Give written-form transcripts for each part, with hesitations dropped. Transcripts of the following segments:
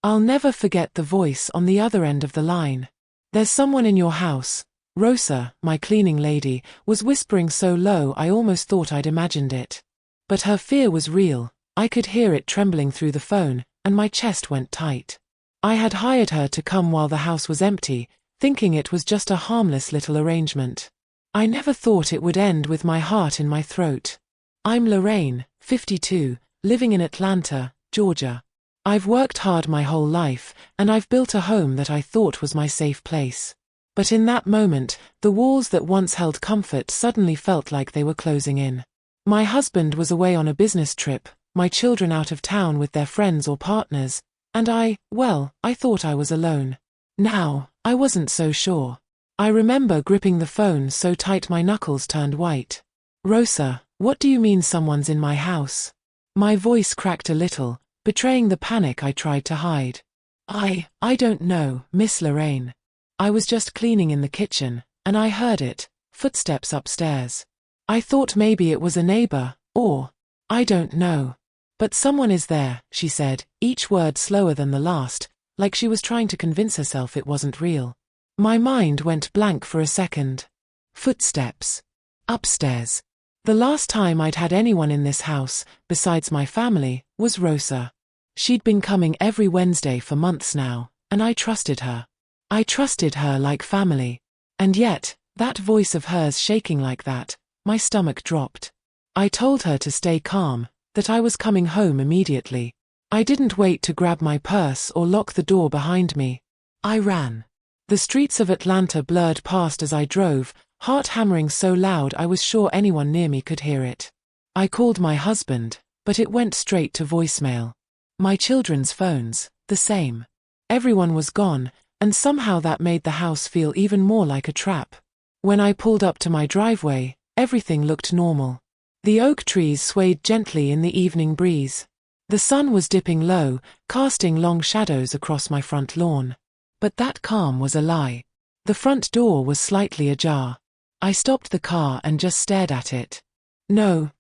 I'll never forget the voice on the other end of the line. "There's someone in your house." Rosa, my cleaning lady, was whispering so low I almost thought I'd imagined it. But her fear was real. I could hear it trembling through the phone, and my chest went tight. I had hired her to come while the house was empty, thinking it was just a harmless little arrangement. I never thought it would end with my heart in my throat. I'm Lorraine, 52, living in Atlanta, Georgia. I've worked hard my whole life, and I've built a home that I thought was my safe place. But in that moment, the walls that once held comfort suddenly felt like they were closing in. My husband was away on a business trip, my children out of town with their friends or partners, and I thought I was alone. Now, I wasn't so sure. I remember gripping the phone so tight my knuckles turned white. "Rosa, what do you mean someone's in my house?" My voice cracked a little, betraying the panic I tried to hide. I don't know, Miss Lorraine. I was just cleaning in the kitchen, and I heard it, footsteps upstairs. I thought maybe it was a neighbor, or, I don't know. But someone is there, she said, each word slower than the last, like she was trying to convince herself it wasn't real. My mind went blank for a second. Footsteps. Upstairs. The last time I'd had anyone in this house, besides my family, was Rosa. She'd been coming every Wednesday for months now, and I trusted her. I trusted her like family. And yet, that voice of hers shaking like that, my stomach dropped. I told her to stay calm, that I was coming home immediately. I didn't wait to grab my purse or lock the door behind me. I ran. The streets of Atlanta blurred past as I drove, heart hammering so loud I was sure anyone near me could hear it. I called my husband, but it went straight to voicemail. My children's phones, the same. Everyone was gone, and somehow that made the house feel even more like a trap. When I pulled up to my driveway, everything looked normal. The oak trees swayed gently in the evening breeze. The sun was dipping low, casting long shadows across my front lawn. But that calm was a lie. The front door was slightly ajar. I stopped the car and just stared at it. No,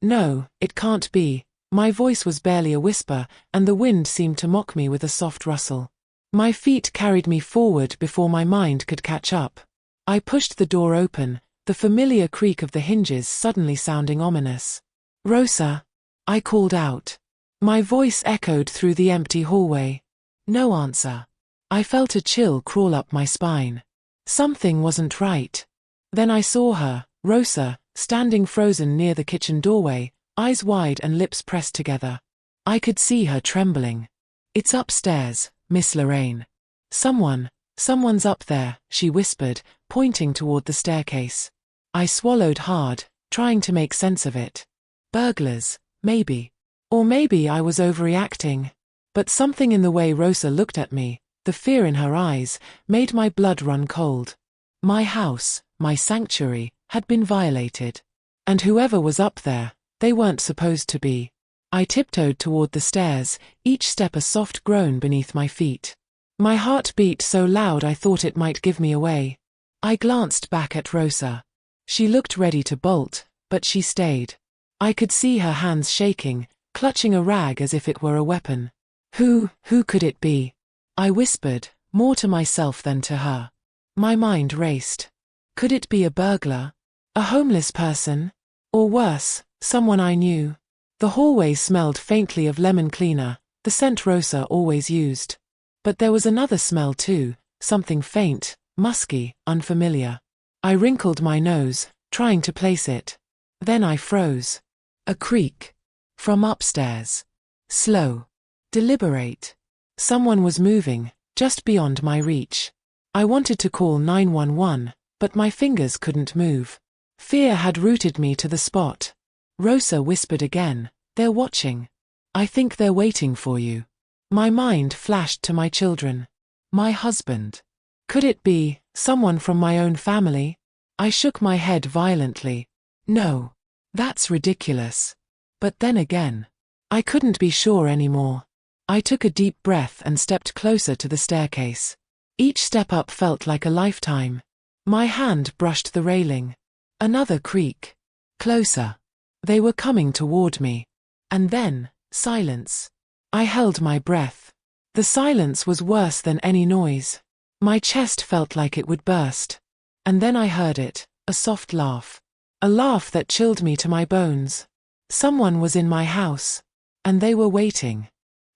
it can't be. My voice was barely a whisper, and the wind seemed to mock me with a soft rustle. My feet carried me forward before my mind could catch up. I pushed the door open, the familiar creak of the hinges suddenly sounding ominous. "Rosa," I called out. My voice echoed through the empty hallway. No answer. I felt a chill crawl up my spine. Something wasn't right. Then I saw her, Rosa, standing frozen near the kitchen doorway, eyes wide and lips pressed together. I could see her trembling. "It's upstairs, Miss Lorraine. Someone's up there," she whispered, pointing toward the staircase. I swallowed hard, trying to make sense of it. Burglars, maybe. Or maybe I was overreacting. But something in the way Rosa looked at me, the fear in her eyes, made my blood run cold. My house, my sanctuary, had been violated. And whoever was up there, they weren't supposed to be. I tiptoed toward the stairs, each step a soft groan beneath my feet. My heart beat so loud I thought it might give me away. I glanced back at Rosa. She looked ready to bolt, but she stayed. I could see her hands shaking, clutching a rag as if it were a weapon. Who could it be? I whispered, more to myself than to her. My mind raced. Could it be a burglar? A homeless person? Or worse, someone I knew? The hallway smelled faintly of lemon cleaner, the scent Rosa always used. But there was another smell too, something faint, musky, unfamiliar. I wrinkled my nose, trying to place it. Then I froze. A creak. From upstairs. Slow. Deliberate. Someone was moving, just beyond my reach. I wanted to call 911, but my fingers couldn't move. Fear had rooted me to the spot. Rosa whispered again, "They're watching. I think they're waiting for you." My mind flashed to my children. My husband. Could it be someone from my own family? I shook my head violently. No. That's ridiculous. But then again, I couldn't be sure anymore. I took a deep breath and stepped closer to the staircase. Each step up felt like a lifetime. My hand brushed the railing. Another creak. Closer. They were coming toward me. And then, silence. I held my breath. The silence was worse than any noise. My chest felt like it would burst. And then I heard it, a soft laugh. A laugh that chilled me to my bones. Someone was in my house. And they were waiting.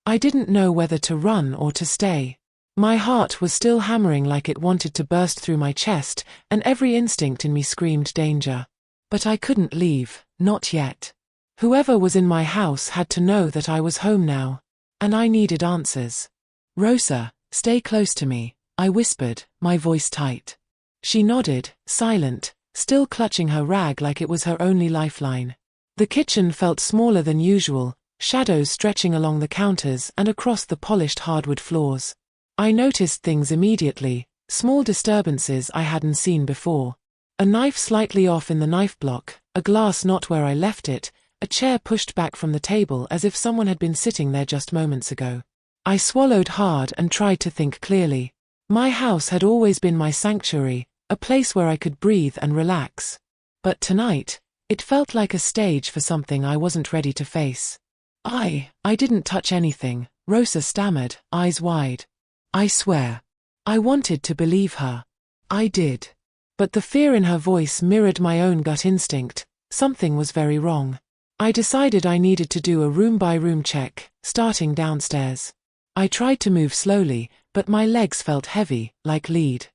I didn't know whether to run or to stay. My heart was still hammering like it wanted to burst through my chest, and every instinct in me screamed danger. But I couldn't leave, not yet. Whoever was in my house had to know that I was home now. And I needed answers. "Rosa, stay close to me," I whispered, my voice tight. She nodded, silent, still clutching her rag like it was her only lifeline. The kitchen felt smaller than usual, shadows stretching along the counters and across the polished hardwood floors. I noticed things immediately, small disturbances I hadn't seen before. A knife slightly off in the knife block, a glass not where I left it, a chair pushed back from the table as if someone had been sitting there just moments ago. I swallowed hard and tried to think clearly. My house had always been my sanctuary, a place where I could breathe and relax. But tonight, it felt like a stage for something I wasn't ready to face. I didn't touch anything," Rosa stammered, eyes wide. "I swear." I wanted to believe her. I did. But the fear in her voice mirrored my own gut instinct. Something was very wrong. I decided I needed to do a room-by-room check, starting downstairs. I tried to move slowly, but my legs felt heavy, like lead.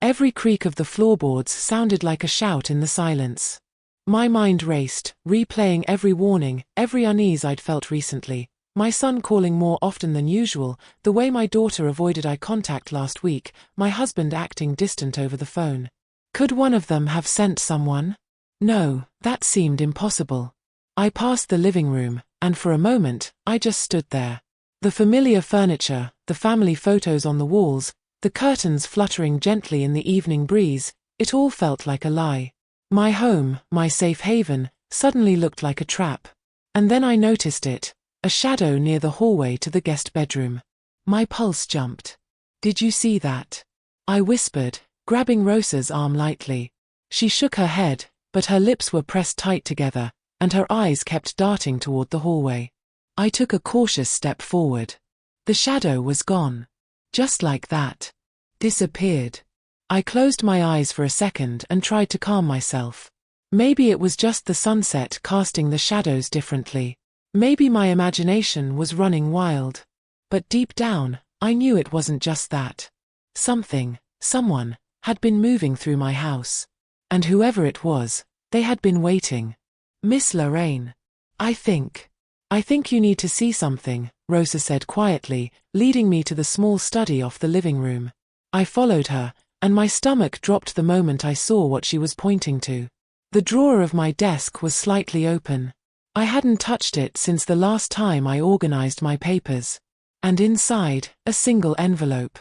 Every creak of the floorboards sounded like a shout in the silence. My mind raced, replaying every warning, every unease I'd felt recently. My son calling more often than usual, the way my daughter avoided eye contact last week, my husband acting distant over the phone. Could one of them have sent someone? No, that seemed impossible. I passed the living room, and for a moment, I just stood there. The familiar furniture, the family photos on the walls, the curtains fluttering gently in the evening breeze, it all felt like a lie. My home, my safe haven, suddenly looked like a trap. And then I noticed it, a shadow near the hallway to the guest bedroom. My pulse jumped. "Did you see that?" I whispered, grabbing Rosa's arm lightly. She shook her head, but her lips were pressed tight together, and her eyes kept darting toward the hallway. I took a cautious step forward. The shadow was gone. Just like that. Disappeared. I closed my eyes for a second and tried to calm myself. Maybe it was just the sunset casting the shadows differently. Maybe my imagination was running wild. But deep down, I knew it wasn't just that. Someone, had been moving through my house. And whoever it was, they had been waiting. "Miss Lorraine. I think you need to see something," Rosa said quietly, leading me to the small study off the living room. I followed her, and my stomach dropped the moment I saw what she was pointing to. The drawer of my desk was slightly open. I hadn't touched it since the last time I organized my papers. And inside, a single envelope.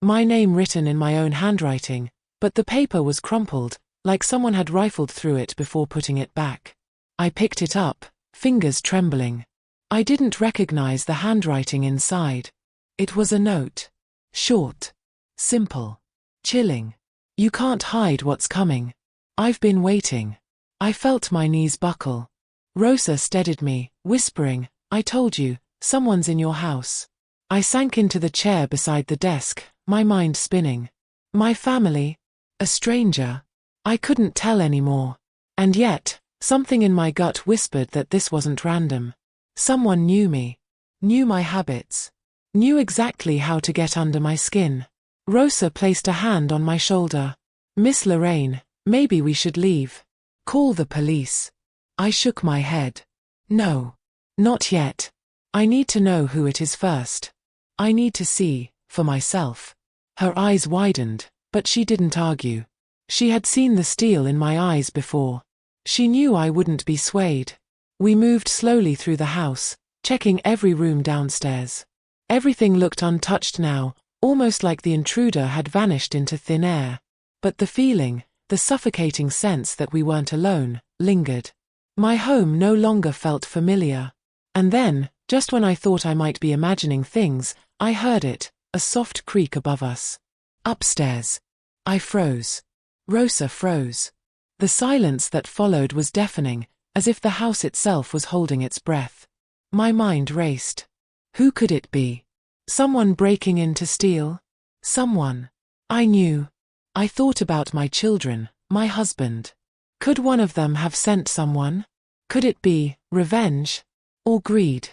My name written in my own handwriting, but the paper was crumpled, like someone had rifled through it before putting it back. I picked it up, fingers trembling. I didn't recognize the handwriting inside. It was a note. Short. Simple. Chilling. "You can't hide what's coming. I've been waiting." I felt my knees buckle. Rosa steadied me, whispering, "I told you, someone's in your house." I sank into the chair beside the desk, my mind spinning. My family? A stranger? I couldn't tell anymore. And yet, something in my gut whispered that this wasn't random. Someone knew me. Knew my habits. Knew exactly how to get under my skin. Rosa placed a hand on my shoulder. "Miss Lorraine, maybe we should leave. Call the police." I shook my head. "No. Not yet. I need to know who it is first. I need to see, for myself." Her eyes widened, but she didn't argue. She had seen the steel in my eyes before. She knew I wouldn't be swayed. We moved slowly through the house, checking every room downstairs. Everything looked untouched now, almost like the intruder had vanished into thin air. But the feeling, the suffocating sense that we weren't alone, lingered. My home no longer felt familiar. And then, just when I thought I might be imagining things, I heard it, a soft creak above us. Upstairs. I froze. Rosa froze. The silence that followed was deafening, as if the house itself was holding its breath. My mind raced. Who could it be? Someone breaking in to steal? Someone I knew. I thought about my children, my husband. Could one of them have sent someone? Could it be revenge? Or greed?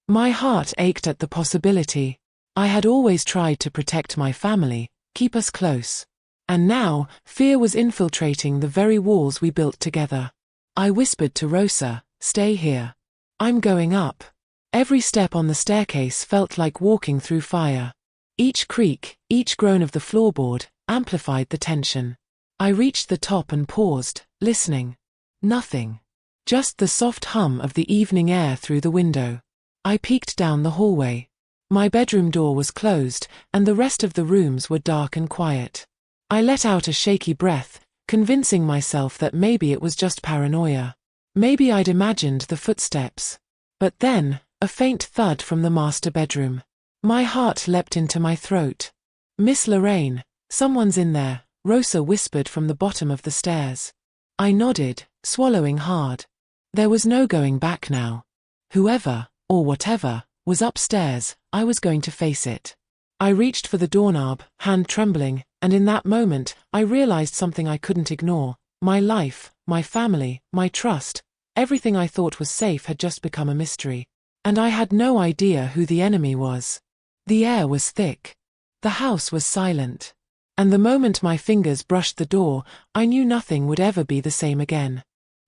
My heart ached at the possibility. I had always tried to protect my family, keep us close. And now, fear was infiltrating the very walls we built together. I whispered to Rosa, "Stay here. I'm going up." Every step on the staircase felt like walking through fire. Each creak, each groan of the floorboard, amplified the tension. I reached the top and paused, listening. Nothing. Just the soft hum of the evening air through the window. I peeked down the hallway. My bedroom door was closed, and the rest of the rooms were dark and quiet. I let out a shaky breath, convincing myself that maybe it was just paranoia. Maybe I'd imagined the footsteps. But then, a faint thud from the master bedroom. My heart leapt into my throat. "Miss Lorraine, someone's in there," Rosa whispered from the bottom of the stairs. I nodded, swallowing hard. There was no going back now. Whoever, or whatever, was upstairs, I was going to face it. I reached for the doorknob, hand trembling, and in that moment, I realized something I couldn't ignore. My life, my family, my trust, everything I thought was safe had just become a mystery. And I had no idea who the enemy was. The air was thick. The house was silent. And the moment my fingers brushed the door, I knew nothing would ever be the same again.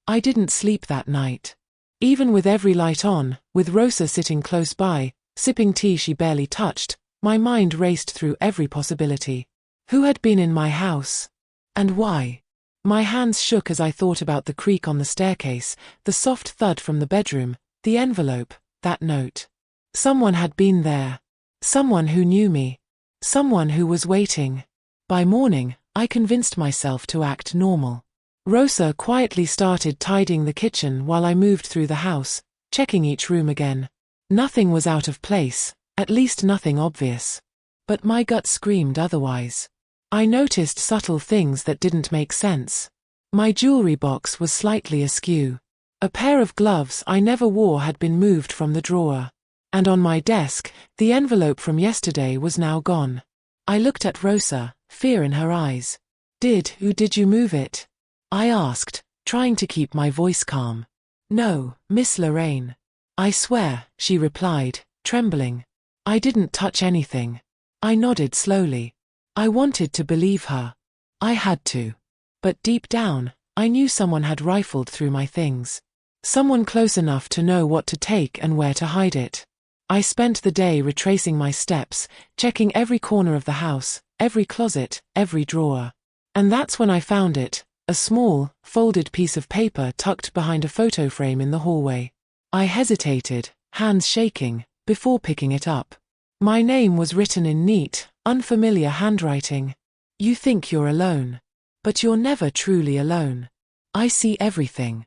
I didn't sleep that night. Even with every light on, with Rosa sitting close by, sipping tea she barely touched, my mind raced through every possibility. Who had been in my house? And why? My hands shook as I thought about the creak on the staircase, the soft thud from the bedroom, the envelope, that note. Someone had been there. Someone who knew me. Someone who was waiting. By morning, I convinced myself to act normal. Rosa quietly started tidying the kitchen while I moved through the house, checking each room again. Nothing was out of place, at least nothing obvious. But my gut screamed otherwise. I noticed subtle things that didn't make sense. My jewelry box was slightly askew. A pair of gloves I never wore had been moved from the drawer. And on my desk, the envelope from yesterday was now gone. I looked at Rosa, fear in her eyes. Did you move it?" I asked, trying to keep my voice calm. "No, Miss Lorraine. I swear," she replied, trembling. "I didn't touch anything." I nodded slowly. I wanted to believe her. I had to. But deep down, I knew someone had rifled through my things. Someone close enough to know what to take and where to hide it. I spent the day retracing my steps, checking every corner of the house, every closet, every drawer. And that's when I found it, a small, folded piece of paper tucked behind a photo frame in the hallway. I hesitated, hands shaking, before picking it up. My name was written in neat, unfamiliar handwriting. "You think you're alone. But you're never truly alone. I see everything."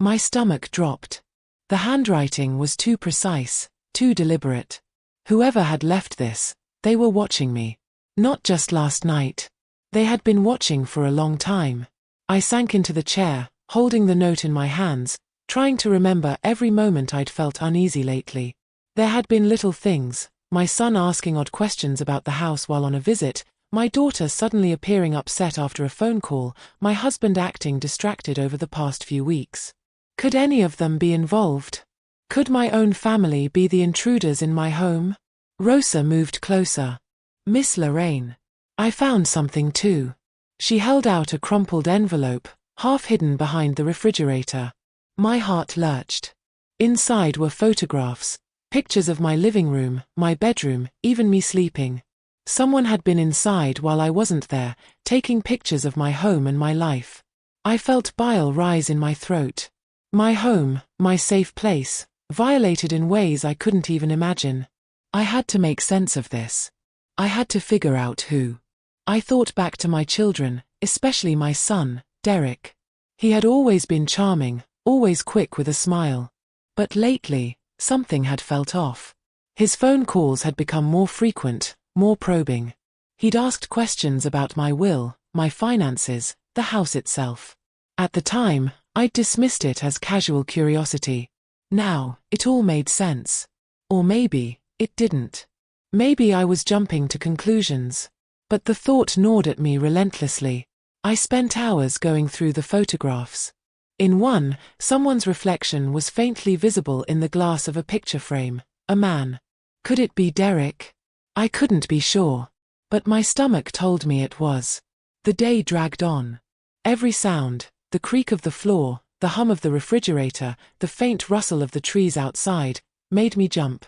My stomach dropped. The handwriting was too precise, too deliberate. Whoever had left this, they were watching me. Not just last night. They had been watching for a long time. I sank into the chair, holding the note in my hands, trying to remember every moment I'd felt uneasy lately. There had been little things, my son asking odd questions about the house while on a visit, my daughter suddenly appearing upset after a phone call, my husband acting distracted over the past few weeks. Could any of them be involved? Could my own family be the intruders in my home? Rosa moved closer. "Miss Lorraine. I found something too." She held out a crumpled envelope, half hidden behind the refrigerator. My heart lurched. Inside were photographs, pictures of my living room, my bedroom, even me sleeping. Someone had been inside while I wasn't there, taking pictures of my home and my life. I felt bile rise in my throat. My home, my safe place, violated in ways I couldn't even imagine. I had to make sense of this. I had to figure out who. I thought back to my children, especially my son, Derek. He had always been charming, always quick with a smile. But lately, something had felt off. His phone calls had become more frequent, more probing. He'd asked questions about my will, my finances, the house itself. At the time, I'd dismissed it as casual curiosity. Now, it all made sense. Or maybe, it didn't. Maybe I was jumping to conclusions. But the thought gnawed at me relentlessly. I spent hours going through the photographs. In one, someone's reflection was faintly visible in the glass of a picture frame. A man. Could it be Derek? I couldn't be sure. But my stomach told me it was. The day dragged on. Every sound, the creak of the floor, the hum of the refrigerator, the faint rustle of the trees outside, made me jump.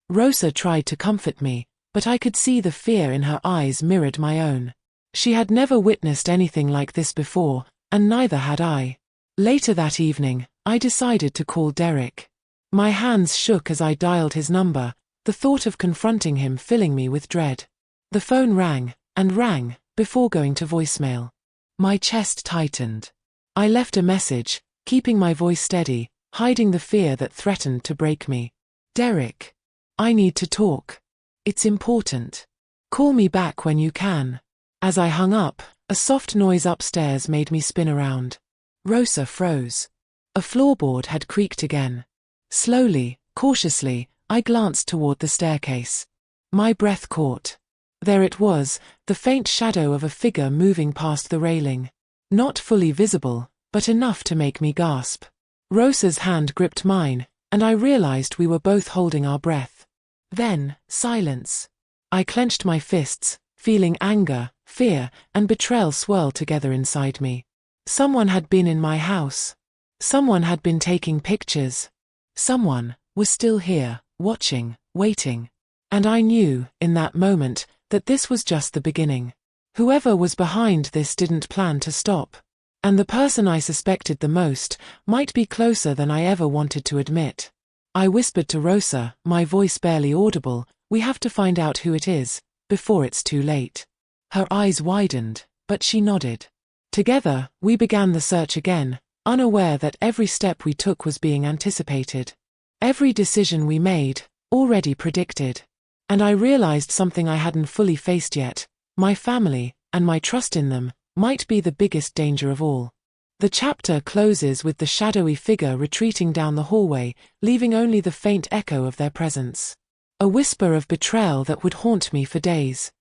Rosa tried to comfort me, but I could see the fear in her eyes mirrored my own. She had never witnessed anything like this before, and neither had I. Later that evening, I decided to call Derek. My hands shook as I dialed his number, the thought of confronting him filling me with dread. The phone rang, and rang, before going to voicemail. My chest tightened. I left a message, keeping my voice steady, hiding the fear that threatened to break me. Derek. I need to talk. It's important. Call me back when you can. As I hung up, a soft noise upstairs made me spin around. Rosa froze. A floorboard had creaked again. Slowly, cautiously, I glanced toward the staircase. My breath caught. There it was, the faint shadow of a figure moving past the railing. Not fully visible, but enough to make me gasp. Rosa's hand gripped mine, and I realized we were both holding our breath. Then, silence. I clenched my fists, feeling anger, fear, and betrayal swirl together inside me. Someone had been in my house. Someone had been taking pictures. Someone was still here, watching, waiting. And I knew, in that moment, that this was just the beginning. Whoever was behind this didn't plan to stop. And the person I suspected the most might be closer than I ever wanted to admit. I whispered to Rosa, my voice barely audible, "We have to find out who it is, before it's too late." Her eyes widened, but she nodded. Together, we began the search again, unaware that every step we took was being anticipated. Every decision we made, already predicted. And I realized something I hadn't fully faced yet. My family, and my trust in them, might be the biggest danger of all. The chapter closes with the shadowy figure retreating down the hallway, leaving only the faint echo of their presence. A whisper of betrayal that would haunt me for days.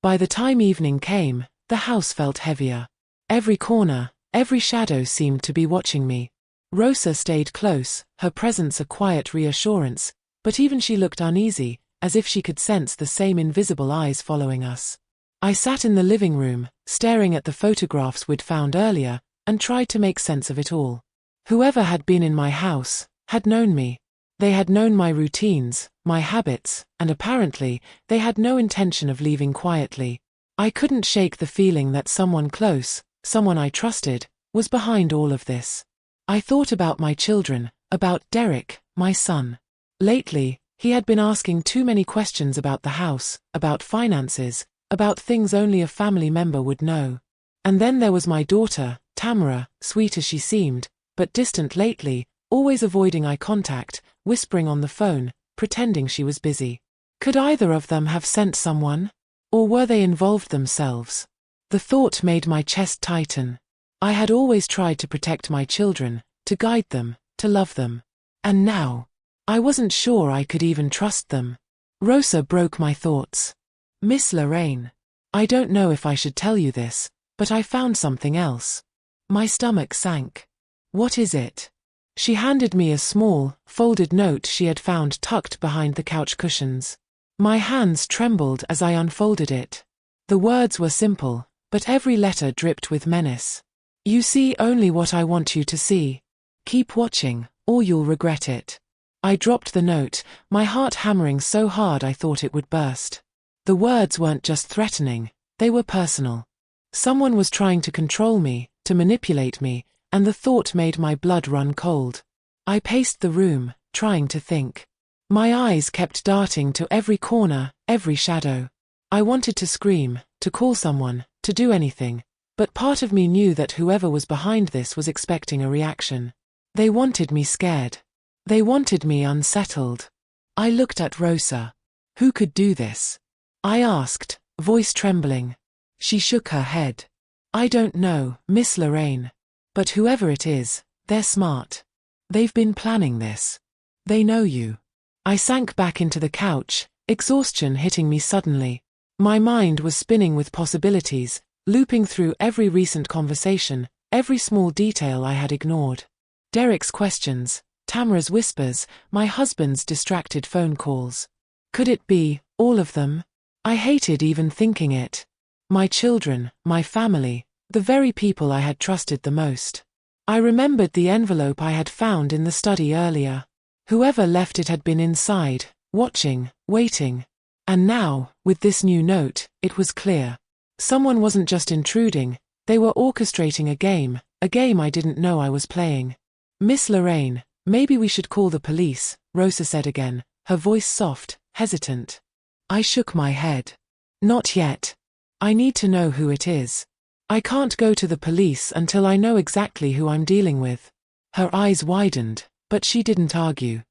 By the time evening came, the house felt heavier. Every corner, every shadow seemed to be watching me. Rosa stayed close, her presence a quiet reassurance, but even she looked uneasy, as if she could sense the same invisible eyes following us. I sat in the living room, staring at the photographs we'd found earlier, and tried to make sense of it all. Whoever had been in my house had known me. They had known my routines, my habits, and apparently, they had no intention of leaving quietly. I couldn't shake the feeling that someone close, someone I trusted, was behind all of this. I thought about my children, about Derek, my son. Lately, he had been asking too many questions about the house, about finances, about things only a family member would know. And then there was my daughter, Tamara, sweet as she seemed, but distant lately, always avoiding eye contact, whispering on the phone, pretending she was busy. Could either of them have sent someone? Or were they involved themselves? The thought made my chest tighten. I had always tried to protect my children, to guide them, to love them. And now, I wasn't sure I could even trust them. Rosa broke my thoughts. "Miss Lorraine, I don't know if I should tell you this, but I found something else." My stomach sank. "What is it?" She handed me a small, folded note she had found tucked behind the couch cushions. My hands trembled as I unfolded it. The words were simple, but every letter dripped with menace. "You see only what I want you to see. Keep watching, or you'll regret it." I dropped the note, my heart hammering so hard I thought it would burst. The words weren't just threatening, they were personal. Someone was trying to control me, to manipulate me, and the thought made my blood run cold. I paced the room, trying to think. My eyes kept darting to every corner, every shadow. I wanted to scream, to call someone, to do anything, but part of me knew that whoever was behind this was expecting a reaction. They wanted me scared. They wanted me unsettled. I looked at Rosa. "Who could do this?" I asked, voice trembling. She shook her head. "I don't know, Miss Lorraine. But whoever it is, they're smart. They've been planning this. They know you." I sank back into the couch, Exhaustion hitting me suddenly. My mind was spinning with possibilities, looping through every recent conversation, every small detail I had ignored. Derek's questions, Tamara's whispers, my husband's distracted phone calls. Could it be, all of them? I hated even thinking it. My children, my family, the very people I had trusted the most. I remembered the envelope I had found in the study earlier. Whoever left it had been inside, watching, waiting. And now, with this new note, it was clear. Someone wasn't just intruding, they were orchestrating a game I didn't know I was playing. Miss Lorraine, maybe we should call the police, Rosa said again, her voice soft, hesitant. I shook my head. Not yet. I need to know who it is. I can't go to the police until I know exactly who I'm dealing with. Her eyes widened, but she didn't argue.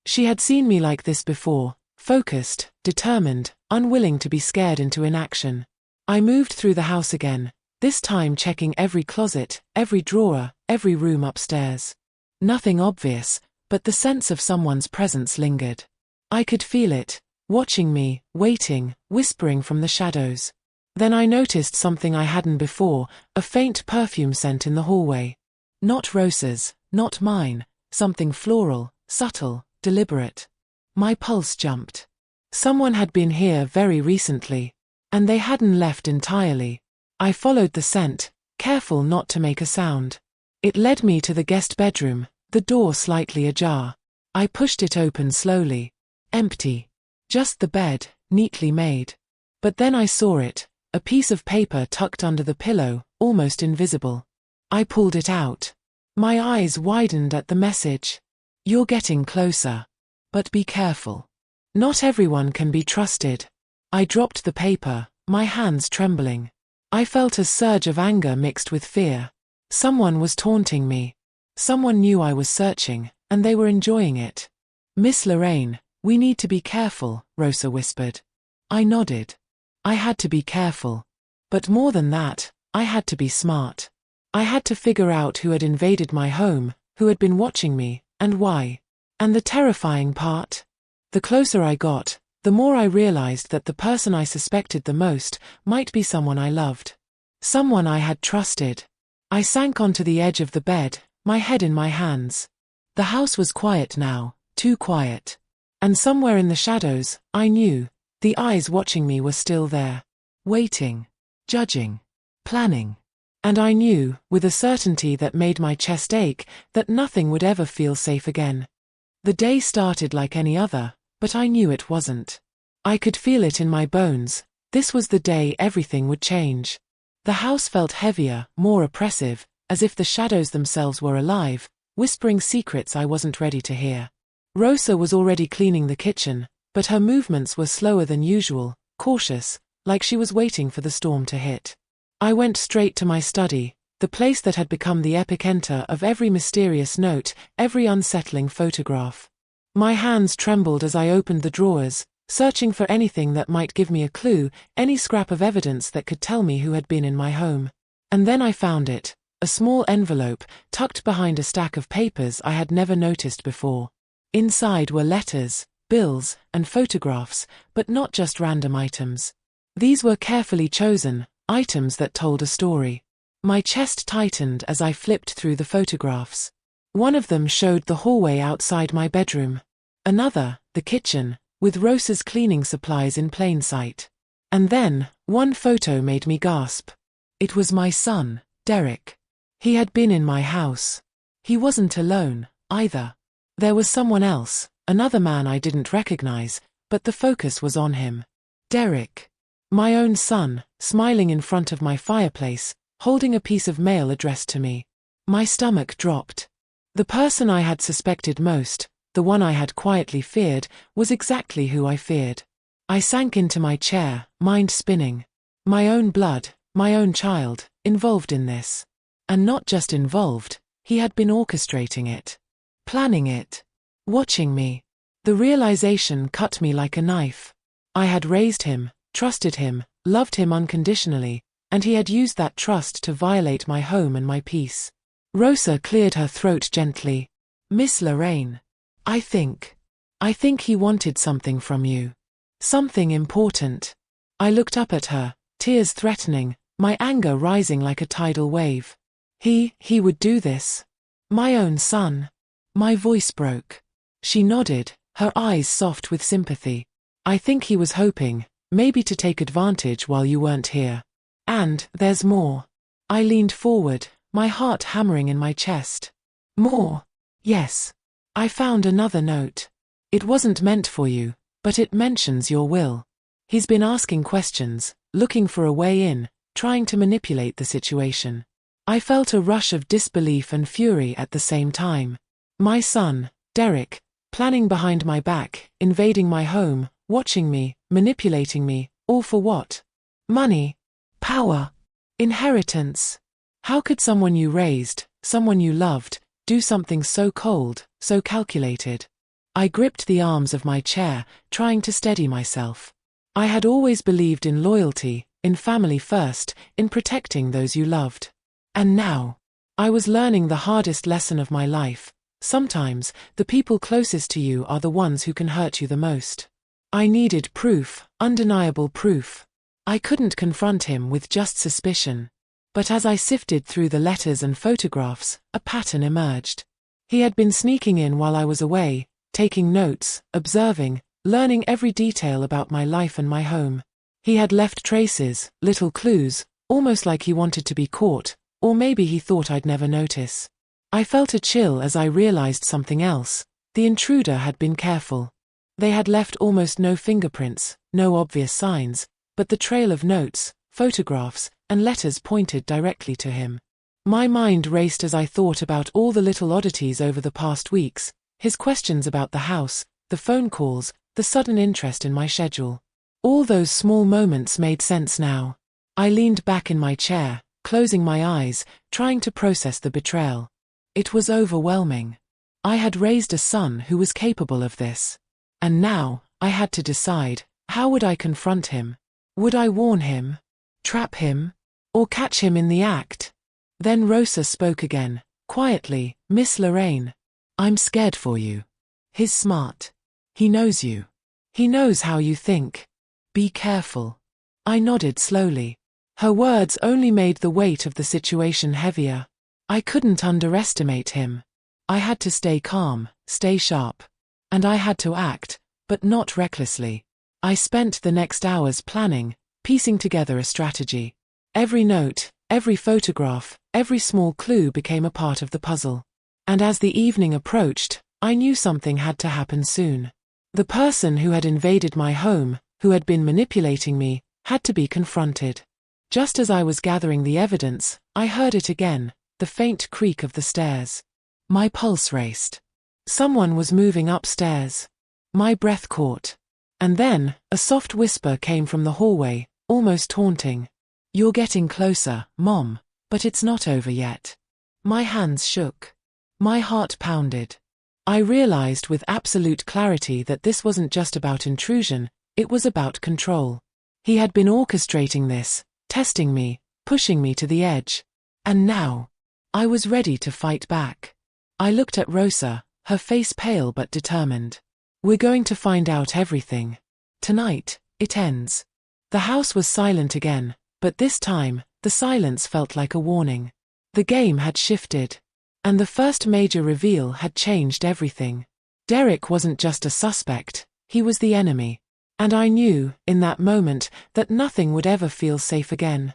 She had seen me like this before, focused, determined, unwilling to be scared into inaction. I moved through the house again, this time checking every closet, every drawer, every room upstairs. Nothing obvious, but the sense of someone's presence lingered. I could feel it, watching me, waiting, whispering from the shadows. Then I noticed something I hadn't before, a faint perfume scent in the hallway. Not Rosa's, not mine, something floral, subtle, deliberate. My pulse jumped. Someone had been here very recently. And they hadn't left entirely. I followed the scent, careful not to make a sound. It led me to the guest bedroom, the door slightly ajar. I pushed it open slowly. Empty. Just the bed, neatly made. But then I saw it, a piece of paper tucked under the pillow, almost invisible. I pulled it out. My eyes widened at the message. You're getting closer. But be careful. Not everyone can be trusted. I dropped the paper, my hands trembling. I felt a surge of anger mixed with fear. Someone was taunting me. Someone knew I was searching, and they were enjoying it. Miss Lorraine, we need to be careful, Rosa whispered. I nodded. I had to be careful. But more than that, I had to be smart. I had to figure out who had invaded my home, who had been watching me, and why. And the terrifying part? The closer I got, the more I realized that the person I suspected the most might be someone I loved. Someone I had trusted. I sank onto the edge of the bed, my head in my hands. The house was quiet now, too quiet. And somewhere in the shadows, I knew, the eyes watching me were still there. Waiting. Judging. Planning. And I knew, with a certainty that made my chest ache, that nothing would ever feel safe again. The day started like any other, but I knew it wasn't. I could feel it in my bones. This was the day everything would change. The house felt heavier, more oppressive, as if the shadows themselves were alive, whispering secrets I wasn't ready to hear. Rosa was already cleaning the kitchen, but her movements were slower than usual, cautious, like she was waiting for the storm to hit. I went straight to my study, the place that had become the epicenter of every mysterious note, every unsettling photograph. My hands trembled as I opened the drawers, searching for anything that might give me a clue, any scrap of evidence that could tell me who had been in my home. And then I found it, a small envelope, tucked behind a stack of papers I had never noticed before. Inside were letters, bills, and photographs, but not just random items. These were carefully chosen, items that told a story. My chest tightened as I flipped through the photographs. One of them showed the hallway outside my bedroom. Another, the kitchen, with Rosa's cleaning supplies in plain sight. And then, one photo made me gasp. It was my son, Derek. He had been in my house. He wasn't alone, either. There was someone else, another man I didn't recognize, but the focus was on him. Derek. My own son, smiling in front of my fireplace, holding a piece of mail addressed to me. My stomach dropped. The person I had suspected most, the one I had quietly feared, was exactly who I feared. I sank into my chair, mind spinning. My own blood, my own child, involved in this. And not just involved, he had been orchestrating it. Planning it. Watching me. The realization cut me like a knife. I had raised him, trusted him, loved him unconditionally, and he had used that trust to violate my home and my peace. Rosa cleared her throat gently. Miss Lorraine. I think he wanted something from you. Something important. I looked up at her, tears threatening, my anger rising like a tidal wave. He would do this. My own son. My voice broke. She nodded, her eyes soft with sympathy. I think he was hoping, maybe to take advantage while you weren't here. And there's more. I leaned forward, my heart hammering in my chest. More? Yes. I found another note. It wasn't meant for you, but it mentions your will. He's been asking questions, looking for a way in, trying to manipulate the situation. I felt a rush of disbelief and fury at the same time. My son, Derek, planning behind my back, invading my home, watching me, manipulating me, all for what? Money. Power. Inheritance. How could someone you raised, someone you loved, do something so cold, so calculated? I gripped the arms of my chair, trying to steady myself. I had always believed in loyalty, in family first, in protecting those you loved. And now, I was learning the hardest lesson of my life. Sometimes, the people closest to you are the ones who can hurt you the most. I needed proof, undeniable proof. I couldn't confront him with just suspicion. But as I sifted through the letters and photographs, a pattern emerged. He had been sneaking in while I was away, taking notes, observing, learning every detail about my life and my home. He had left traces, little clues, almost like he wanted to be caught, or maybe he thought I'd never notice. I felt a chill as I realized something else. The intruder had been careful. They had left almost no fingerprints, no obvious signs, but the trail of notes, photographs, and letters pointed directly to him. My mind raced as I thought about all the little oddities over the past weeks, his questions about the house, the phone calls, the sudden interest in my schedule. All those small moments made sense now. I leaned back in my chair, closing my eyes, trying to process the betrayal. It was overwhelming. I had raised a son who was capable of this. And now, I had to decide, how would I confront him? Would I warn him? Trap him? Or catch him in the act? Then Rosa spoke again, quietly, "Miss Lorraine. I'm scared for you. He's smart. He knows you. He knows how you think. Be careful." I nodded slowly. Her words only made the weight of the situation heavier. I couldn't underestimate him. I had to stay calm, stay sharp. And I had to act, but not recklessly. I spent the next hours planning, piecing together a strategy. Every note, every photograph, every small clue became a part of the puzzle. And as the evening approached, I knew something had to happen soon. The person who had invaded my home, who had been manipulating me, had to be confronted. Just as I was gathering the evidence, I heard it again, the faint creak of the stairs. My pulse raced. Someone was moving upstairs. My breath caught. And then, a soft whisper came from the hallway, almost taunting. "You're getting closer, Mom, but it's not over yet." My hands shook. My heart pounded. I realized with absolute clarity that this wasn't just about intrusion, it was about control. He had been orchestrating this, testing me, pushing me to the edge. And now, I was ready to fight back. I looked at Rosa, her face pale but determined. "We're going to find out everything. Tonight, it ends." The house was silent again, but this time, the silence felt like a warning. The game had shifted. And the first major reveal had changed everything. Derek wasn't just a suspect, he was the enemy. And I knew, in that moment, that nothing would ever feel safe again.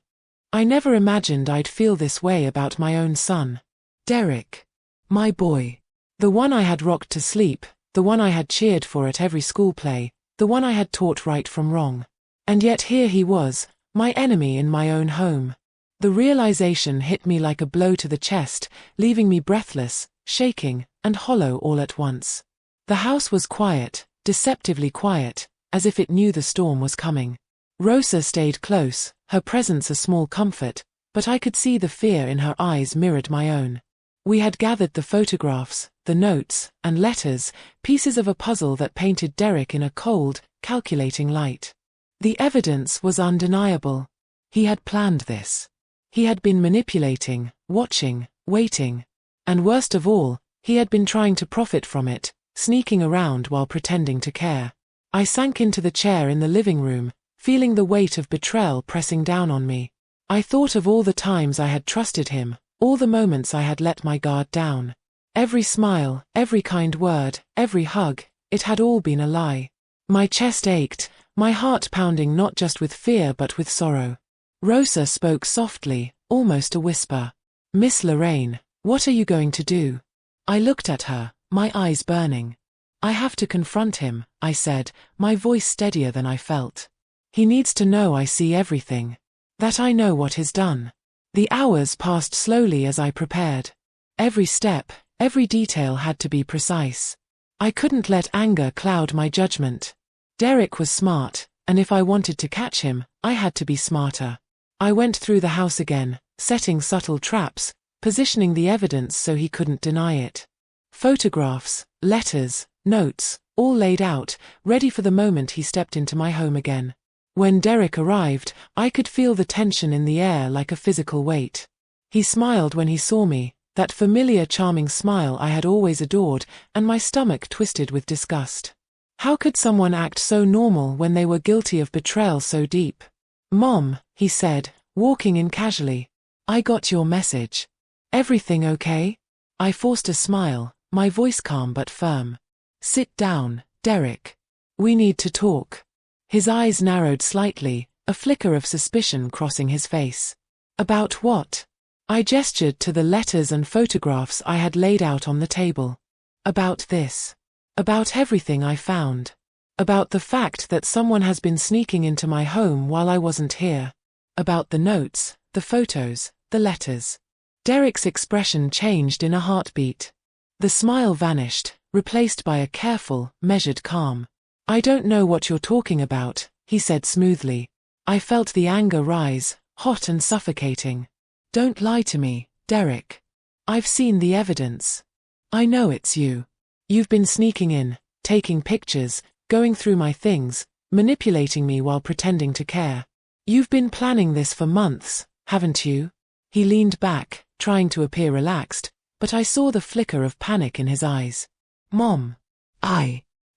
I never imagined I'd feel this way about my own son. Derek. My boy. The one I had rocked to sleep, the one I had cheered for at every school play, the one I had taught right from wrong. And yet here he was, my enemy in my own home. The realization hit me like a blow to the chest, leaving me breathless, shaking, and hollow all at once. The house was quiet, deceptively quiet, as if it knew the storm was coming. Rosa stayed close, her presence a small comfort, but I could see the fear in her eyes mirrored my own. We had gathered the photographs, the notes, and letters, pieces of a puzzle that painted Derek in a cold, calculating light. The evidence was undeniable. He had planned this. He had been manipulating, watching, waiting. And worst of all, he had been trying to profit from it, sneaking around while pretending to care. I sank into the chair in the living room, feeling the weight of betrayal pressing down on me. I thought of all the times I had trusted him, all the moments I had let my guard down. Every smile, every kind word, every hug, it had all been a lie. My chest ached, my heart pounding not just with fear but with sorrow. Rosa spoke softly, almost a whisper. "Miss Lorraine, what are you going to do?" I looked at her, my eyes burning. "I have to confront him," I said, my voice steadier than I felt. "He needs to know I see everything. That I know what he's done." The hours passed slowly as I prepared. Every step, every detail had to be precise. I couldn't let anger cloud my judgment. Derek was smart, and if I wanted to catch him, I had to be smarter. I went through the house again, setting subtle traps, positioning the evidence so he couldn't deny it. Photographs, letters, notes, all laid out, ready for the moment he stepped into my home again. When Derek arrived, I could feel the tension in the air like a physical weight. He smiled when he saw me, that familiar charming smile I had always adored, and my stomach twisted with disgust. How could someone act so normal when they were guilty of betrayal so deep? "Mom," he said, walking in casually. "I got your message. Everything okay?" I forced a smile, my voice calm but firm. "Sit down, Derek. We need to talk." His eyes narrowed slightly, a flicker of suspicion crossing his face. "About what?" I gestured to the letters and photographs I had laid out on the table. "About this. About everything I found. About the fact that someone has been sneaking into my home while I wasn't here. About the notes, the photos, the letters." Derek's expression changed in a heartbeat. The smile vanished, replaced by a careful, measured calm. "I don't know what you're talking about," he said smoothly. I felt the anger rise, hot and suffocating. "Don't lie to me, Derek. I've seen the evidence. I know it's you. You've been sneaking in, taking pictures, going through my things, manipulating me while pretending to care. You've been planning this for months, haven't you?" He leaned back, trying to appear relaxed, but I saw the flicker of panic in his eyes. "Mom."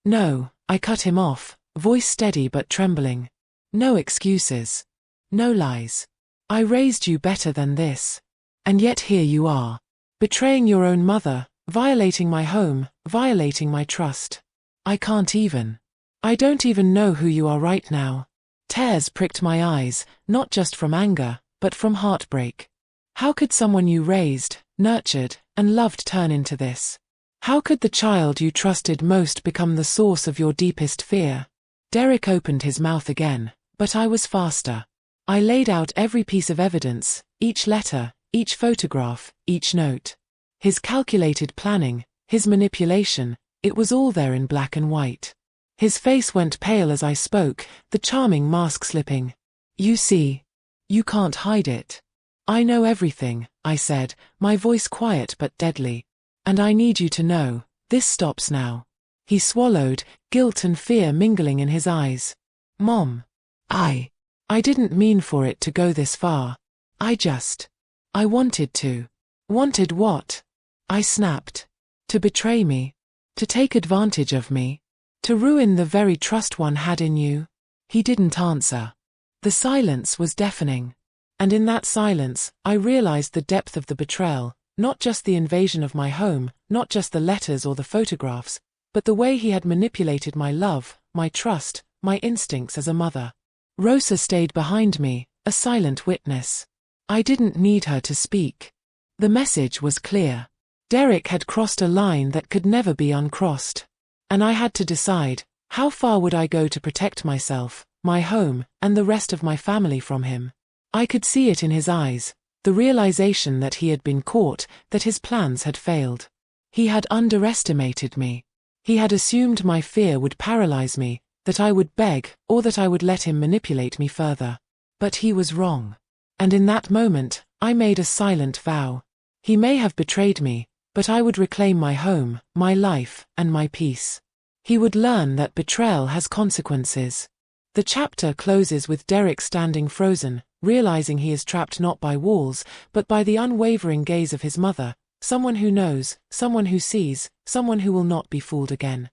No, I cut him off, voice steady but trembling. "No excuses. No lies. I raised you better than this. And yet here you are. Betraying your own mother, violating my home, violating my trust. I don't even know who you are right now." Tears pricked my eyes, not just from anger, but from heartbreak. How could someone you raised, nurtured, and loved turn into this? How could the child you trusted most become the source of your deepest fear? Derek opened his mouth again, but I was faster. I laid out every piece of evidence, each letter, each photograph, each note. His calculated planning, his manipulation, it was all there in black and white. His face went pale as I spoke, the charming mask slipping. "You see. You can't hide it. I know everything," I said, my voice quiet but deadly. "And I need you to know, this stops now." He swallowed, guilt and fear mingling in his eyes. "Mom. I didn't mean for it to go this far. I wanted to." "Wanted what?" I snapped. "To betray me. To take advantage of me. To ruin the very trust one had in you." He didn't answer. The silence was deafening. And in that silence, I realized the depth of the betrayal, not just the invasion of my home, not just the letters or the photographs, but the way he had manipulated my love, my trust, my instincts as a mother. Rosa stayed behind me, a silent witness. I didn't need her to speak. The message was clear. Derek had crossed a line that could never be uncrossed. And I had to decide, how far would I go to protect myself, my home, and the rest of my family from him? I could see it in his eyes, the realization that he had been caught, that his plans had failed. He had underestimated me. He had assumed my fear would paralyze me, that I would beg, or that I would let him manipulate me further. But he was wrong. And in that moment, I made a silent vow. He may have betrayed me, but I would reclaim my home, my life, and my peace. He would learn that betrayal has consequences. The chapter closes with Derek standing frozen, realizing he is trapped not by walls, but by the unwavering gaze of his mother, someone who knows, someone who sees, someone who will not be fooled again.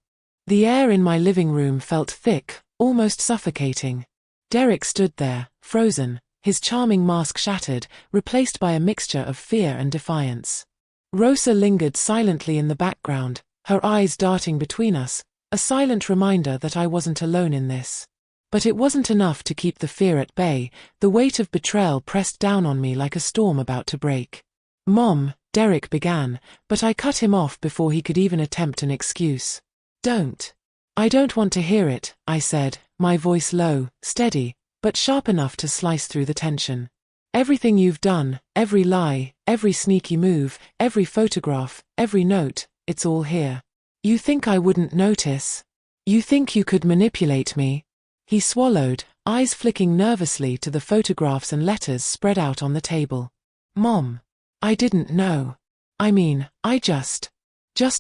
The air in my living room felt thick, almost suffocating. Derek stood there, frozen, his charming mask shattered, replaced by a mixture of fear and defiance. Rosa lingered silently in the background, her eyes darting between us, a silent reminder that I wasn't alone in this. But it wasn't enough to keep the fear at bay. The weight of betrayal pressed down on me like a storm about to break. "Mom," Derek began, but I cut him off before he could even attempt an excuse. "Don't. I don't want to hear it," I said, my voice low, steady, but sharp enough to slice through the tension. "Everything you've done, every lie, every sneaky move, every photograph, every note, it's all here. You think I wouldn't notice? You think you could manipulate me?" He swallowed, eyes flicking nervously to the photographs and letters spread out on the table. "Mom, I didn't know. I mean, I just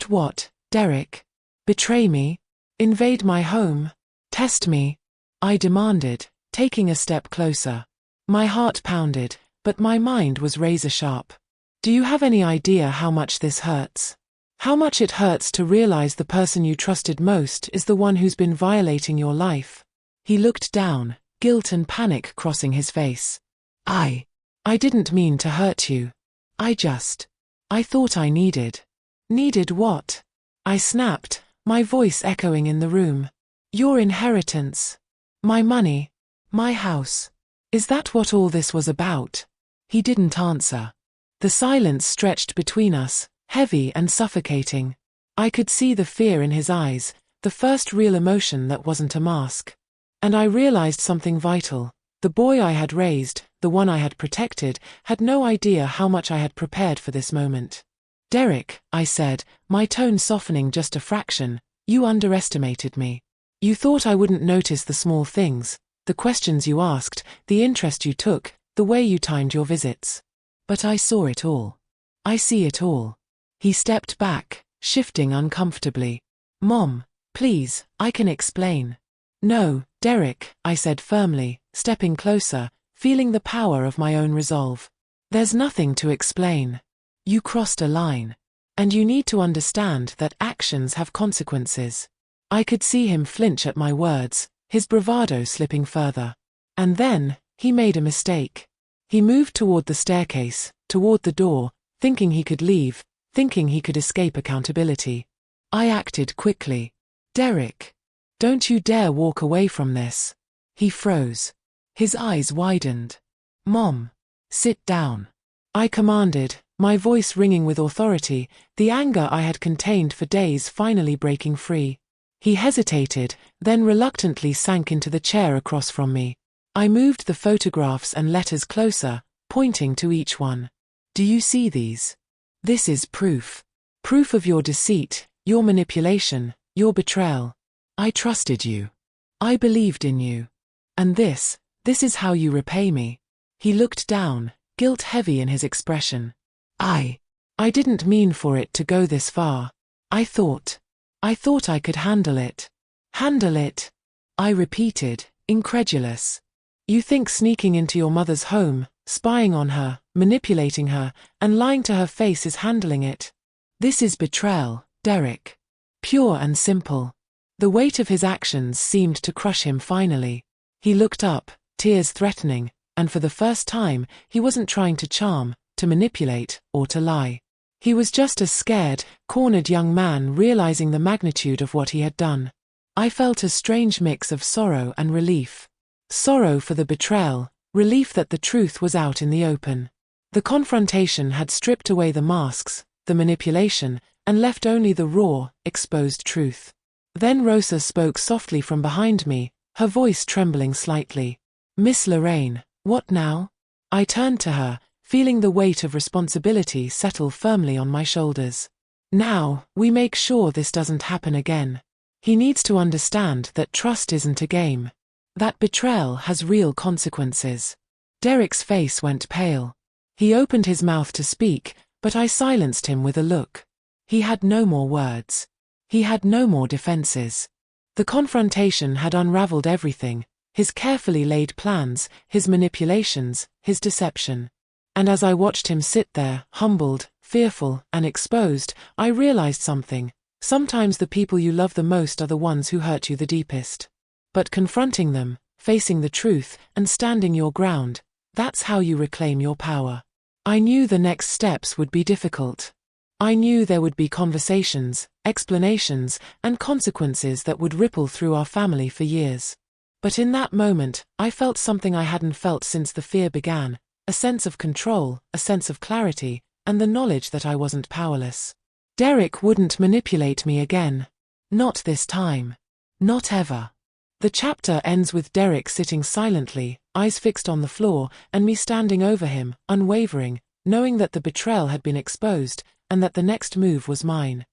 what, Derek? Betray me? Invade my home? Test me?" I demanded, taking a step closer. My heart pounded, but my mind was razor sharp. "Do you have any idea how much this hurts? How much it hurts to realize the person you trusted most is the one who's been violating your life?" He looked down, guilt and panic crossing his face. I didn't mean to hurt you. I thought I needed." "Needed what?" I snapped, my voice echoing in the room. "Your inheritance. My money. My house. Is that what all this was about?" He didn't answer. The silence stretched between us, heavy and suffocating. I could see the fear in his eyes, the first real emotion that wasn't a mask. And I realized something vital. The boy I had raised, the one I had protected, had no idea how much I had prepared for this moment. "Derek," I said, my tone softening just a fraction, "you underestimated me. You thought I wouldn't notice the small things, the questions you asked, the interest you took, the way you timed your visits. But I saw it all. I see it all." He stepped back, shifting uncomfortably. "Mom, please, I can explain." "No, Derek," I said firmly, stepping closer, feeling the power of my own resolve. "There's nothing to explain. You crossed a line. And you need to understand that actions have consequences." I could see him flinch at my words, his bravado slipping further. And then, he made a mistake. He moved toward the staircase, toward the door, thinking he could leave, thinking he could escape accountability. I acted quickly. "Derek, don't you dare walk away from this." He froze. His eyes widened. "Mom, sit down," I commanded, my voice ringing with authority, the anger I had contained for days finally breaking free. He hesitated, then reluctantly sank into the chair across from me. I moved the photographs and letters closer, pointing to each one. "Do you see these? This is proof. Proof of your deceit, your manipulation, your betrayal. I trusted you. I believed in you. And this is how you repay me." He looked down, guilt heavy in his expression. I didn't mean for it to go this far. I thought I could handle it." "Handle it?" I repeated, incredulous. "You think sneaking into your mother's home, spying on her, manipulating her, and lying to her face is handling it? This is betrayal, Derek. Pure and simple." The weight of his actions seemed to crush him finally. He looked up, tears threatening, and for the first time, he wasn't trying to charm, to manipulate, or to lie. He was just a scared, cornered young man realizing the magnitude of what he had done. I felt a strange mix of sorrow and relief. Sorrow for the betrayal, relief that the truth was out in the open. The confrontation had stripped away the masks, the manipulation, and left only the raw, exposed truth. Then Rosa spoke softly from behind me, her voice trembling slightly. "Miss Lorraine, what now?" I turned to her, feeling the weight of responsibility settle firmly on my shoulders. "Now, we make sure this doesn't happen again. He needs to understand that trust isn't a game. That betrayal has real consequences." Derek's face went pale. He opened his mouth to speak, but I silenced him with a look. He had no more words. He had no more defenses. The confrontation had unraveled everything, his carefully laid plans, his manipulations, his deception. And as I watched him sit there, humbled, fearful, and exposed, I realized something. Sometimes the people you love the most are the ones who hurt you the deepest. But confronting them, facing the truth, and standing your ground, that's how you reclaim your power. I knew the next steps would be difficult. I knew there would be conversations, explanations, and consequences that would ripple through our family for years. But in that moment, I felt something I hadn't felt since the fear began, a sense of control, a sense of clarity, and the knowledge that I wasn't powerless. Derek wouldn't manipulate me again. Not this time. Not ever. The chapter ends with Derek sitting silently, eyes fixed on the floor, and me standing over him, unwavering, knowing that the betrayal had been exposed, and that the next move was mine.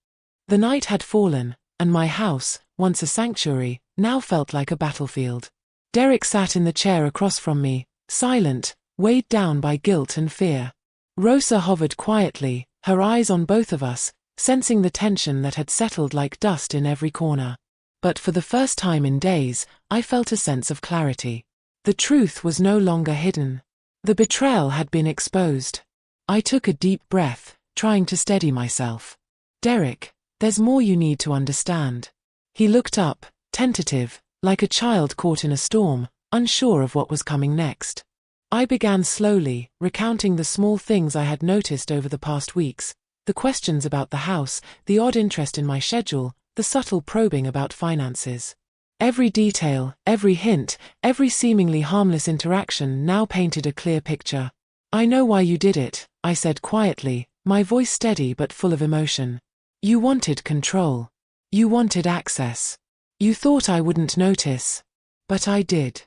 The night had fallen, and my house, once a sanctuary, now felt like a battlefield. Derek sat in the chair across from me, silent, weighed down by guilt and fear. Rosa hovered quietly, her eyes on both of us, sensing the tension that had settled like dust in every corner. But for the first time in days, I felt a sense of clarity. The truth was no longer hidden. The betrayal had been exposed. I took a deep breath, trying to steady myself. Derek, there's more you need to understand. He looked up, tentative, like a child caught in a storm, unsure of what was coming next. I began slowly, recounting the small things I had noticed over the past weeks, the questions about the house, the odd interest in my schedule, the subtle probing about finances. Every detail, every hint, every seemingly harmless interaction now painted a clear picture. I know why you did it, I said quietly, my voice steady but full of emotion. You wanted control. You wanted access. You thought I wouldn't notice. But I did.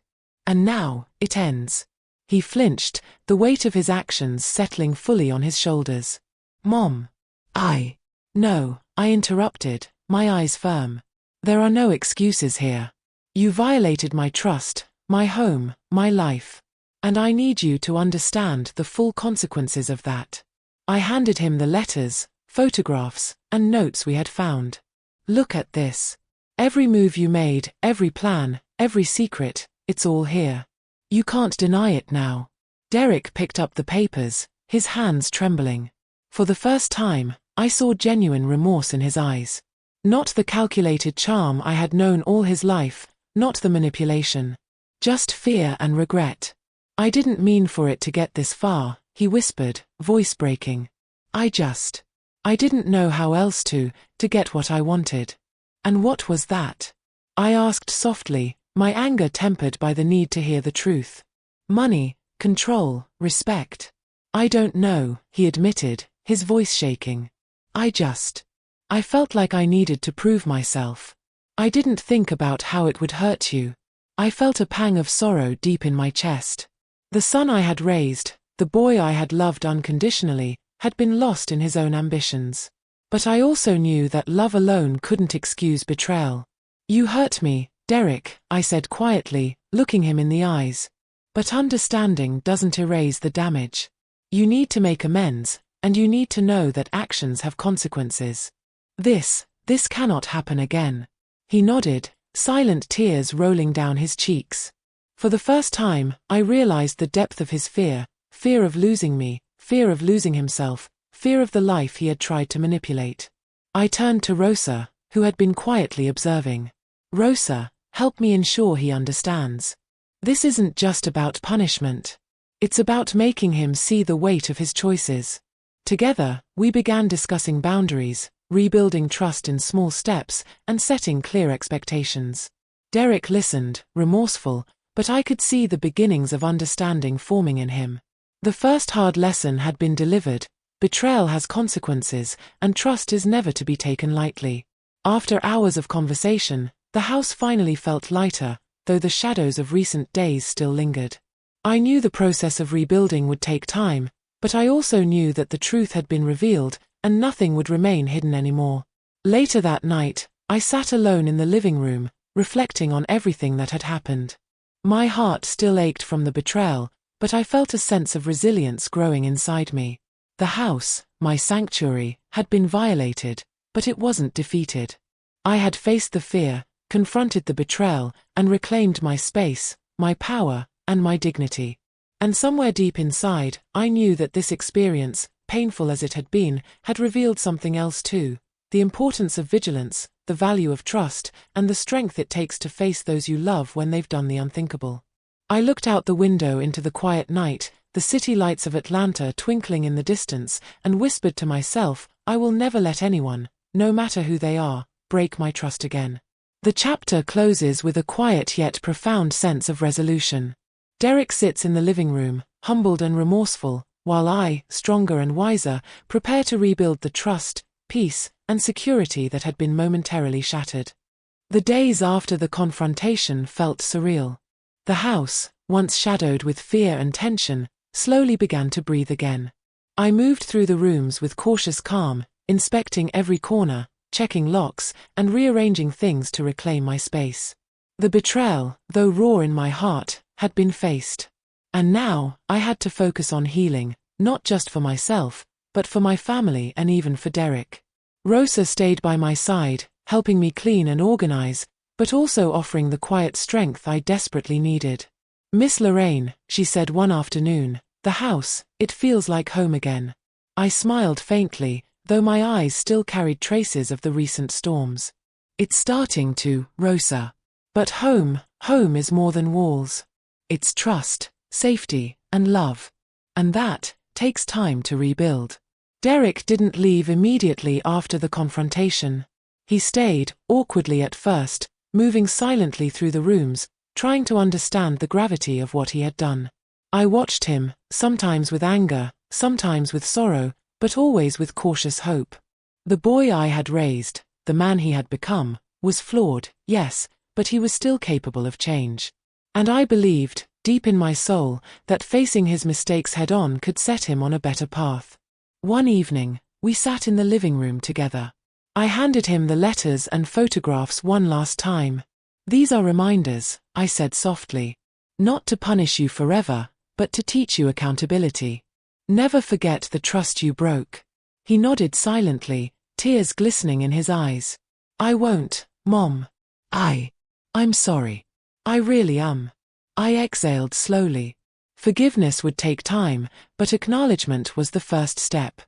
And now, it ends. He flinched, the weight of his actions settling fully on his shoulders. Mom. No, I interrupted, my eyes firm. There are no excuses here. You violated my trust, my home, my life. And I need you to understand the full consequences of that. I handed him the letters, photographs, and notes we had found. Look at this. Every move you made, every plan, every secret, it's all here. You can't deny it now. Derek picked up the papers, his hands trembling. For the first time, I saw genuine remorse in his eyes. Not the calculated charm I had known all his life, not the manipulation. Just fear and regret. I didn't mean for it to get this far, he whispered, voice breaking. I didn't know how else to get what I wanted. And what was that? I asked softly, my anger tempered by the need to hear the truth. Money, control, respect. I don't know, he admitted, his voice shaking. I felt like I needed to prove myself. I didn't think about how it would hurt you. I felt a pang of sorrow deep in my chest. The son I had raised, the boy I had loved unconditionally, had been lost in his own ambitions. But I also knew that love alone couldn't excuse betrayal. You hurt me, Derek, I said quietly, looking him in the eyes. But understanding doesn't erase the damage. You need to make amends, and you need to know that actions have consequences. This cannot happen again. He nodded, silent tears rolling down his cheeks. For the first time, I realized the depth of his fear of losing me, fear of losing himself, fear of the life he had tried to manipulate. I turned to Rosa, who had been quietly observing. Rosa, help me ensure he understands. This isn't just about punishment. It's about making him see the weight of his choices. Together, we began discussing boundaries, rebuilding trust in small steps, and setting clear expectations. Derek listened, remorseful, but I could see the beginnings of understanding forming in him. The first hard lesson had been delivered. Betrayal has consequences, and trust is never to be taken lightly. After hours of conversation, the house finally felt lighter, though the shadows of recent days still lingered. I knew the process of rebuilding would take time, but I also knew that the truth had been revealed, and nothing would remain hidden anymore. Later that night, I sat alone in the living room, reflecting on everything that had happened. My heart still ached from the betrayal, but I felt a sense of resilience growing inside me. The house, my sanctuary, had been violated, but it wasn't defeated. I had faced the fear, confronted the betrayal, and reclaimed my space, my power, and my dignity. And somewhere deep inside, I knew that this experience, painful as it had been, had revealed something else too. the importance of vigilance, the value of trust, and the strength it takes to face those you love when they've done the unthinkable. I looked out the window into the quiet night, the city lights of Atlanta twinkling in the distance, and whispered to myself, I will never let anyone, no matter who they are, break my trust again. The chapter closes with a quiet yet profound sense of resolution. Derek sits in the living room, humbled and remorseful, while I, stronger and wiser, prepare to rebuild the trust, peace, and security that had been momentarily shattered. The days after the confrontation felt surreal. The house, once shadowed with fear and tension, slowly began to breathe again. I moved through the rooms with cautious calm, inspecting every corner, checking locks, and rearranging things to reclaim my space. The betrayal, though raw in my heart, had been faced. And now, I had to focus on healing, not just for myself, but for my family and even for Derek. Rosa stayed by my side, helping me clean and organize, but also offering the quiet strength I desperately needed. Miss Lorraine, she said one afternoon, the house, it feels like home again. I smiled faintly, though my eyes still carried traces of the recent storms. It's starting to, Rosa. But home is more than walls. It's trust, safety, and love. And that takes time to rebuild. Derek didn't leave immediately after the confrontation. He stayed, awkwardly at first, moving silently through the rooms, trying to understand the gravity of what he had done. I watched him, sometimes with anger, sometimes with sorrow, but always with cautious hope. The boy I had raised, the man he had become, was flawed, yes, but he was still capable of change. And I believed, deep in my soul, that facing his mistakes head-on could set him on a better path. One evening, we sat in the living room together. I handed him the letters and photographs one last time. These are reminders, I said softly. Not to punish you forever, but to teach you accountability. Never forget the trust you broke. He nodded silently, tears glistening in his eyes. I won't, Mom. I'm sorry. I really am. I exhaled slowly. Forgiveness would take time, but acknowledgement was the first step.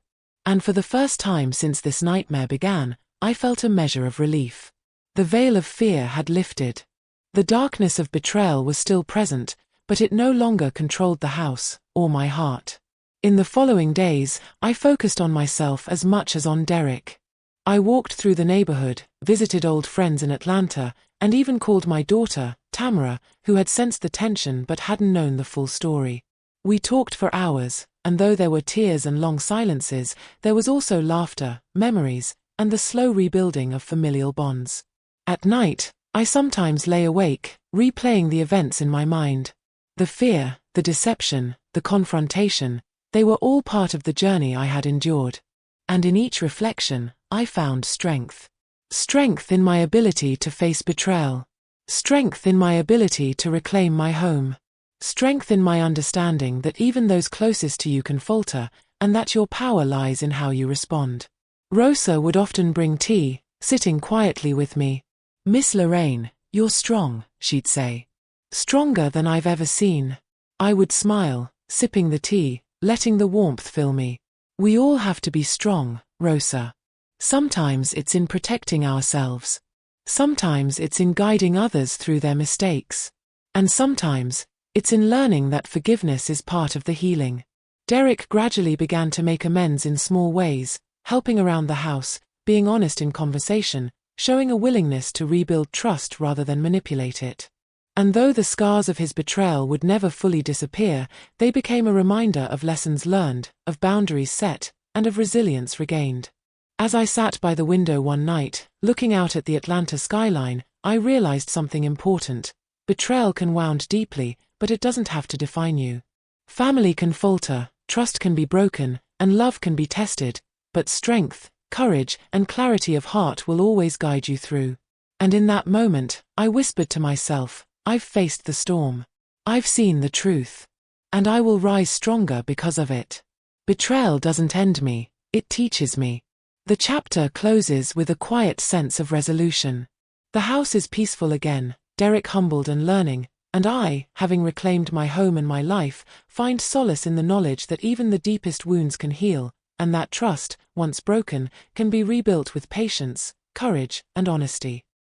And for the first time since this nightmare began, I felt a measure of relief. The veil of fear had lifted. The darkness of betrayal was still present, but it no longer controlled the house, or my heart. In the following days, I focused on myself as much as on Derek. I walked through the neighborhood, visited old friends in Atlanta, and even called my daughter, Tamara, who had sensed the tension but hadn't known the full story. We talked for hours, and though there were tears and long silences, there was also laughter, memories, and the slow rebuilding of familial bonds. At night, I sometimes lay awake, replaying the events in my mind. The fear, the deception, the confrontation, they were all part of the journey I had endured. And in each reflection, I found strength. Strength in my ability to face betrayal. Strength in my ability to reclaim my home. Strength in my understanding that even those closest to you can falter, and that your power lies in how you respond. Rosa would often bring tea, sitting quietly with me. Miss Lorraine, you're strong, she'd say. Stronger than I've ever seen. I would smile, sipping the tea, letting the warmth fill me. We all have to be strong, Rosa. Sometimes it's in protecting ourselves. Sometimes it's in guiding others through their mistakes. And sometimes, it's in learning that forgiveness is part of the healing. Derek gradually began to make amends in small ways, helping around the house, being honest in conversation, showing a willingness to rebuild trust rather than manipulate it. And though the scars of his betrayal would never fully disappear, they became a reminder of lessons learned, of boundaries set, and of resilience regained. As I sat by the window one night, looking out at the Atlanta skyline, I realized something important. Betrayal can wound deeply, but it doesn't have to define you. Family can falter, trust can be broken, and love can be tested, but strength, courage, and clarity of heart will always guide you through. And in that moment, I whispered to myself, I've faced the storm. I've seen the truth. And I will rise stronger because of it. Betrayal doesn't end me, it teaches me. The chapter closes with a quiet sense of resolution. The house is peaceful again, Derek humbled and learning, and I, having reclaimed my home and my life, find solace in the knowledge that even the deepest wounds can heal, and that trust, once broken, can be rebuilt with patience, courage, and honesty.